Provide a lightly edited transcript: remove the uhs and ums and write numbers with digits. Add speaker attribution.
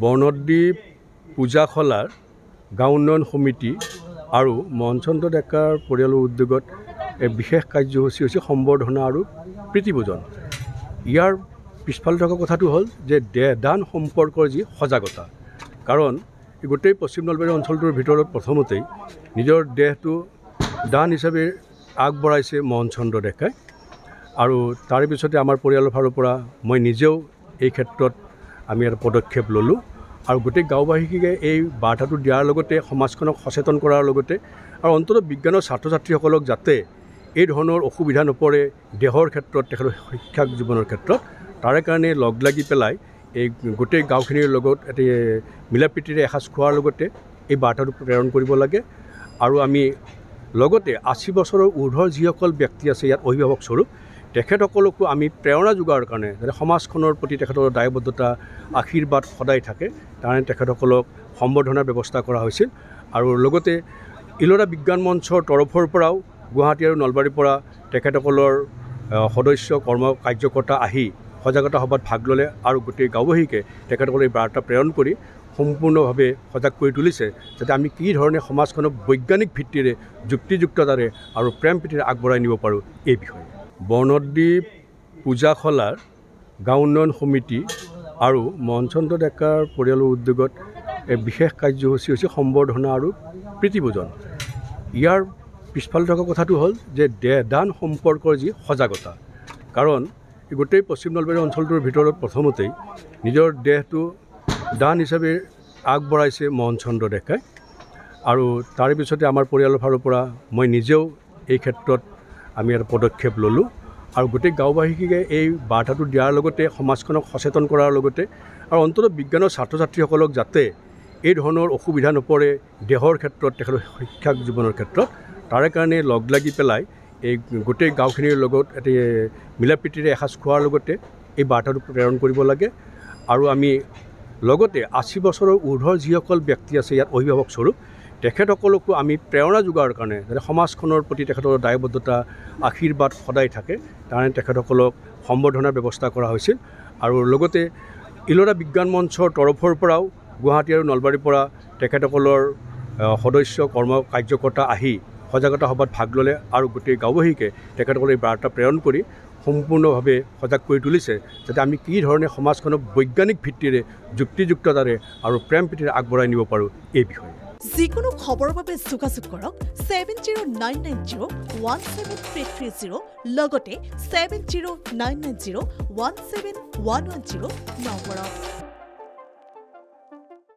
Speaker 1: বনদ্বীপ পূজাখলাৰ গাঁও উন্নয়ন সমিতি আৰু মনচন্দ্ৰ ডেকাৰ পৰিয়ালৰ উদ্যোগত বিশেষ কাৰ্যসূচী হৈছে সম্বৰ্ধনা আৰু প্ৰীতিভোজন। ইয়াৰ পিছফালে থকা কথাটো হ'ল যে দেহদান সম্পৰ্কৰ যি সজাগতা, কাৰণ গোটেই পশ্চিম নলবাৰী অঞ্চলটোৰ ভিতৰত প্ৰথমতেই নিজৰ দেহটো দান হিচাপে আগবঢ়াইছে মনচন্দ্ৰ ডেকাই, আৰু তাৰে পিছতে আমাৰ পৰিয়ালৰ ফালৰ পৰা মই নিজেও এই ক্ষেত্ৰত আমি এটা পদক্ষেপ ল'লোঁ আৰু গোটেই গাঁওবাসীকে এই বাৰ্তাটো দিয়াৰ লগতে সমাজখনক সচেতন কৰাৰ লগতে আৰু অন্ততঃ বিজ্ঞানৰ ছাত্ৰ ছাত্ৰীসকলক যাতে এই ধৰণৰ অসুবিধা নপৰে দেহৰ ক্ষেত্ৰত, তেখেতৰ শিক্ষা জীৱনৰ ক্ষেত্ৰত, তাৰে কাৰণে লগ লাগি পেলাই এই গোটেই গাঁওখিনিৰ লগত এটি মিলা প্ৰীতিৰে এসাঁজ খোৱাৰ লগতে এই বাৰ্তাটো প্ৰেৰণ কৰিব লাগে। আৰু আমি লগতে ৮০ বছৰৰ ঊৰ্ধৰ যিসকল ব্যক্তি আছে ইয়াত অভিভাৱক স্বৰূপ, তেখেতসকলকো আমি প্ৰেৰণা যোগোৱাৰ কাৰণে যাতে সমাজখনৰ প্ৰতি তেখেতৰ দায়বদ্ধতা আশীৰ্বাদ সদায় থাকে, তাৰকাৰণে তেখেতসকলক সম্বৰ্ধনাৰ ব্যৱস্থা কৰা হৈছিল। আৰু লগতে ইলোৰা বিজ্ঞান মঞ্চৰ তৰফৰ পৰাও গুৱাহাটী আৰু নলবাৰীৰ পৰা তেখেতসকলৰ সদস্য কাৰ্যকৰ্তা আহি সজাগতা সভাত ভাগ ল'লে আৰু গোটেই গাঁওবাসীকে তেখেতসকলে এই বাৰ্তা প্ৰেৰণ কৰি সম্পূৰ্ণভাৱে সজাগ কৰি তুলিছে যাতে আমি কি ধৰণে সমাজখনক বৈজ্ঞানিক ভিত্তিৰে যুক্তিযুক্ততাৰে আৰু প্ৰেম প্ৰীতিৰে আগবঢ়াই নিব পাৰোঁ এই বিষয়ে। বনদ্বীপ পূজাখলাৰ গাঁও উন্নয়ন সমিতি আৰু মনচন্দ্ৰ ডেকাৰ পৰিয়ালৰ উদ্যোগত বিশেষ কাৰ্যসূচী হৈছে সম্বৰ্ধনা আৰু প্ৰীতিভোজন। ইয়াৰ পিছফালে থকা কথাটো হ'ল যে দেহদান সম্পৰ্কৰ যি সজাগতা, কাৰণ গোটেই পশ্চিম নলবাৰী অঞ্চলটোৰ ভিতৰত প্ৰথমতেই নিজৰ দেহটো দান হিচাপে আগবঢ়াইছে মনচন্দ্ৰ ডেকাই, আৰু তাৰে পিছতে আমাৰ পৰিয়ালৰ ফালৰ পৰা মই নিজেও এই ক্ষেত্ৰত আমি এটা পদক্ষেপ ল'লোঁ আৰু গোটেই গাঁওবাসীকে এই বাৰ্তাটো দিয়াৰ লগতে সমাজখনক সচেতন কৰাৰ লগতে আৰু অন্ততঃ বিজ্ঞানৰ ছাত্ৰ ছাত্ৰীসকলক যাতে এই ধৰণৰ অসুবিধা নপৰে দেহৰ ক্ষেত্ৰত, তেখেতৰ শিক্ষা জীৱনৰ ক্ষেত্ৰত, তাৰে কাৰণে লগ লাগি পেলাই এই গোটেই গাঁওখিনিৰ লগত এটি মিলা প্ৰীতিৰে এসাঁজ খোৱাৰ লগতে এই বাৰ্তাটো প্ৰেৰণ কৰিব লাগে। আৰু আমি লগতে ৮০ বছৰৰ ঊৰ্ধৰ যিসকল ব্যক্তি আছে ইয়াত অভিভাৱক স্বৰূপ, তেখেতসকলকো আমি প্ৰেৰণা যোগোৱাৰ কাৰণে যাতে সমাজখনৰ প্ৰতি তেখেতৰ দায়বদ্ধতা আশীৰ্বাদ সদায় থাকে, তাৰকাৰণে তেখেতসকলক সম্বৰ্ধনাৰ ব্যৱস্থা কৰা হৈছিল। আৰু লগতে ইলোৰা বিজ্ঞান মঞ্চৰ তৰফৰ পৰাও গুৱাহাটী আৰু নলবাৰীৰ পৰা তেখেতসকলৰ সদস্য কাৰ্যকৰ্তা আহি সজাগতা সভাত ভাগ ল'লে আৰু গোটেই গাঁওবাসীকে তেখেতসকলে এই বাৰ্তা প্ৰেৰণ কৰি সম্পূৰ্ণভাৱে সজাগ কৰি তুলিছে যাতে আমি কি ধৰণে সমাজখনক বৈজ্ঞানিক ভিত্তিৰে যুক্তিযুক্ততাৰে আৰু প্ৰেম প্ৰীতিৰে আগবঢ়াই নিব পাৰোঁ এই বিষয়ে।
Speaker 2: যিকোনো খবৰৰ বাবে যোগাযোগ কৰক 7099017330 লগতে 7099017110 নম্বৰত।